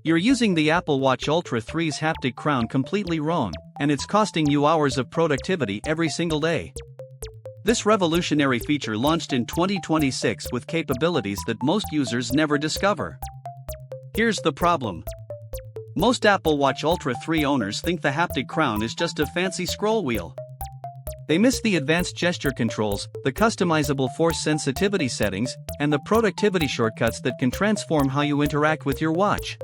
You're using the Apple Watch Ultra 3's haptic crown completely wrong, and it's costing you hours of productivity every single day. This revolutionary feature launched in 2026 with capabilities that most users never discover. Here's the problem. Most Apple Watch Ultra 3 owners think the haptic crown is just a fancy scroll wheel. They miss the advanced gesture controls, the customizable force sensitivity settings, and the productivity shortcuts that can transform how you interact with your watch.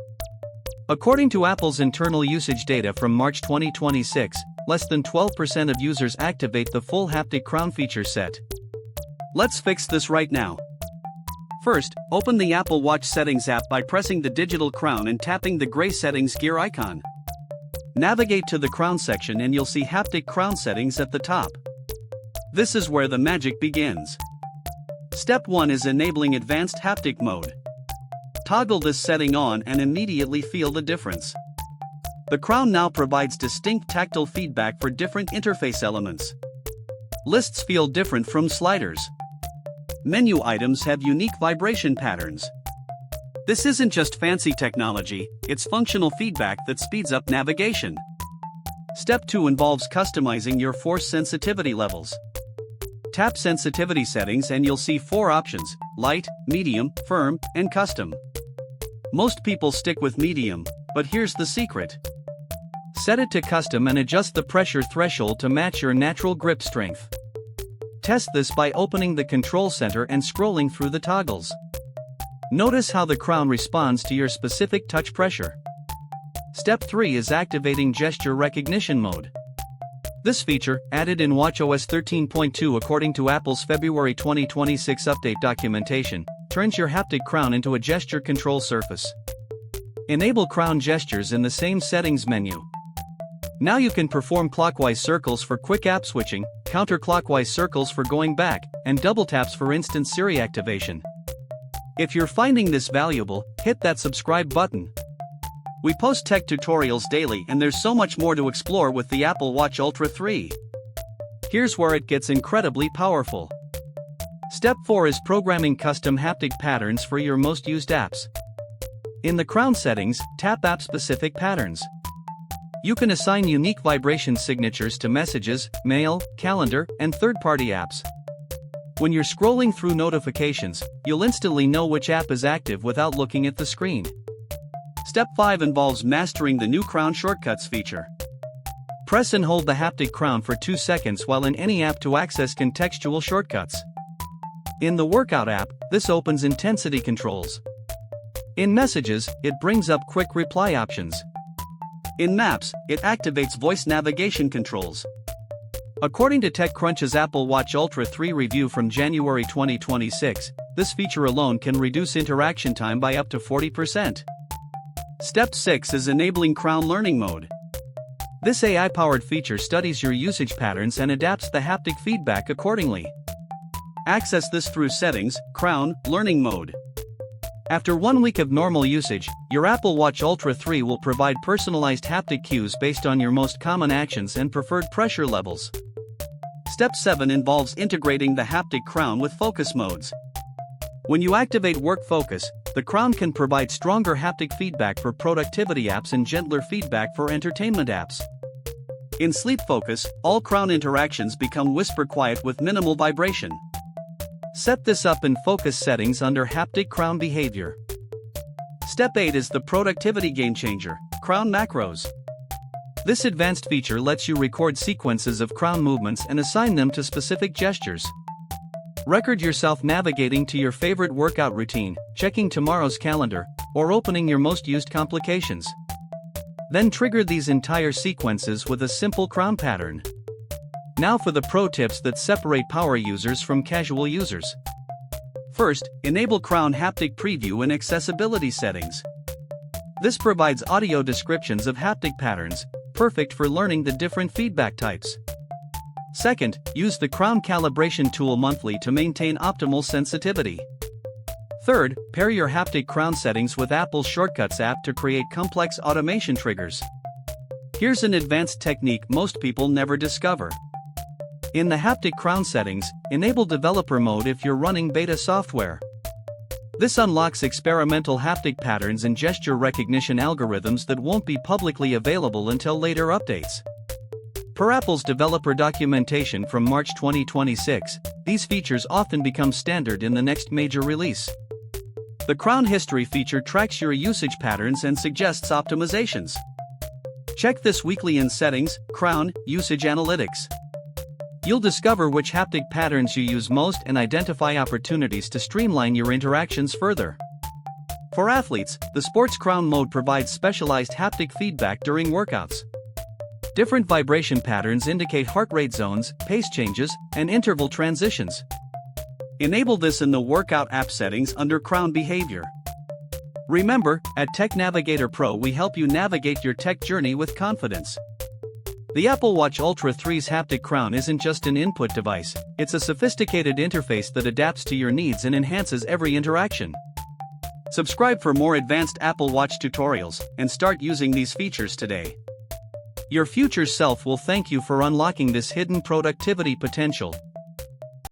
According to Apple's internal usage data from March 2026, less than 12% of users activate the full haptic crown feature set. Let's fix this right now. First, open the Apple Watch Settings app by pressing the digital crown and tapping the gray settings gear icon. Navigate to the crown section and you'll see haptic crown settings at the top. This is where the magic begins. Step 1 is enabling advanced haptic mode. Toggle this setting on and immediately feel the difference. The crown now provides distinct tactile feedback for different interface elements. Lists feel different from sliders. Menu items have unique vibration patterns. This isn't just fancy technology, it's functional feedback that speeds up navigation. Step 2 involves customizing your force sensitivity levels. Tap sensitivity settings and you'll see 4 options: light, medium, firm, and custom. Most people stick with medium, but here's the secret. Set it to custom and adjust the pressure threshold to match your natural grip strength. Test this by opening the control center and scrolling through the toggles. Notice how the crown responds to your specific touch pressure. Step 3 is activating gesture recognition mode. This feature, added in watchOS 13.2 according to Apple's February 2026 update documentation, turns your haptic crown into a gesture control surface. Enable crown gestures in the same settings menu. Now you can perform clockwise circles for quick app switching, counterclockwise circles for going back, and double taps for instant Siri activation. If you're finding this valuable, hit that subscribe button. We post tech tutorials daily and there's so much more to explore with the Apple Watch Ultra 3. Here's where it gets incredibly powerful. Step 4 is programming custom haptic patterns for your most used apps. In the crown settings, tap app-specific patterns. You can assign unique vibration signatures to messages, mail, calendar, and third-party apps. When you're scrolling through notifications, you'll instantly know which app is active without looking at the screen. Step 5 involves mastering the new crown shortcuts feature. Press and hold the haptic crown for 2 seconds while in any app to access contextual shortcuts. In the Workout app, this opens intensity controls. In Messages, it brings up quick reply options. In Maps, it activates voice navigation controls. According to TechCrunch's Apple Watch Ultra 3 review from January 2026, this feature alone can reduce interaction time by up to 40%. Step 6 is enabling Crown Learning Mode. This AI-powered feature studies your usage patterns and adapts the haptic feedback accordingly. Access this through Settings, Crown, Learning Mode. After 1 week of normal usage, your Apple Watch Ultra 3 will provide personalized haptic cues based on your most common actions and preferred pressure levels. Step 7 involves integrating the haptic crown with focus modes. When you activate Work Focus, the crown can provide stronger haptic feedback for productivity apps and gentler feedback for entertainment apps. In Sleep Focus, all crown interactions become whisper quiet with minimal vibration. Set this up in Focus settings under Haptic Crown Behavior. Step 8 is the productivity game changer, Crown Macros. This advanced feature lets you record sequences of crown movements and assign them to specific gestures. Record yourself navigating to your favorite workout routine, checking tomorrow's calendar, or opening your most used complications. Then trigger these entire sequences with a simple crown pattern. Now for the pro tips that separate power users from casual users. First, enable Crown Haptic Preview in Accessibility settings. This provides audio descriptions of haptic patterns, perfect for learning the different feedback types. Second, use the Crown Calibration tool monthly to maintain optimal sensitivity. Third, pair your haptic crown settings with Apple's Shortcuts app to create complex automation triggers. Here's an advanced technique most people never discover. In the haptic crown settings, enable developer mode if you're running beta software. This unlocks experimental haptic patterns and gesture recognition algorithms that won't be publicly available until later updates. Per Apple's developer documentation from March 2026, these features often become standard in the next major release. The Crown History feature tracks your usage patterns and suggests optimizations. Check this weekly in Settings, Crown, Usage Analytics. You'll discover which haptic patterns you use most and identify opportunities to streamline your interactions further. For athletes, the Sports Crown mode provides specialized haptic feedback during workouts. Different vibration patterns indicate heart rate zones, pace changes, and interval transitions. Enable this in the Workout app settings under Crown Behavior. Remember, at TechNavigator Pro we help you navigate your tech journey with confidence. The Apple Watch Ultra 3's haptic crown isn't just an input device, it's a sophisticated interface that adapts to your needs and enhances every interaction. Subscribe for more advanced Apple Watch tutorials, and start using these features today. Your future self will thank you for unlocking this hidden productivity potential.